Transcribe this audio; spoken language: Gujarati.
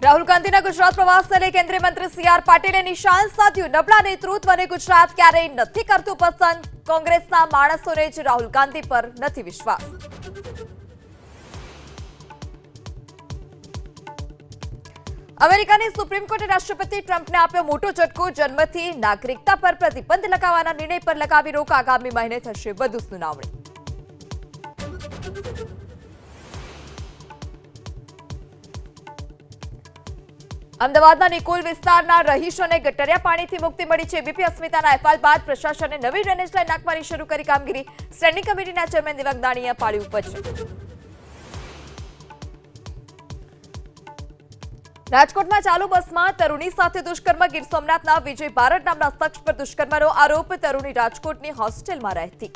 રાહુલ ગાંધીના ગુજરાત પ્રવાસને લઈ કેન્દ્રીય મંત્રી સી.આર. પાટીલે નિશાન સાધ્યું. નબળા નેતૃત્વને ગુજરાત ક્યારેય નથી કરતું પસંદ. કોંગ્રેસના માણસોને જ રાહુલ ગાંધી પર નથી વિશ્વાસ. અમેરિકાની સુપ્રીમ કોર્ટે રાષ્ટ્રપતિ ટ્રમ્પને આપ્યો મોટો ઝટકો. જન્મથી નાગરિકતા પર પ્રતિબંધ લગાવવાના નિર્ણય પર લગાવી રોક. આગામી મહિને થશે વધુ સુનાવણી. અમદાવાદના નિકોલ વિસ્તારના રહીશોને ગટરિયા પાણીથી મુક્તિ મળી છે. એબીપી અસ્મિતાના અહેવાલ બાદ પ્રશાસને નવી ડ્રેનેજ લાઈન નાખવાની શરૂ કરી કામગીરી. સ્ટેન્ડિંગ કમિટીના ચેરમેન દીપક દાણીએ પાડ્યું વચન. રાજકોટમાં ચાલુ બસમાં તરુણી સાથે દુષ્કર્મ. ગીર સોમનાથના વિજય બારડ નામના શખ્સ પર દુષ્કર્મનો આરોપ. તરુણી રાજકોટની હોસ્ટેલમાં રહેતી.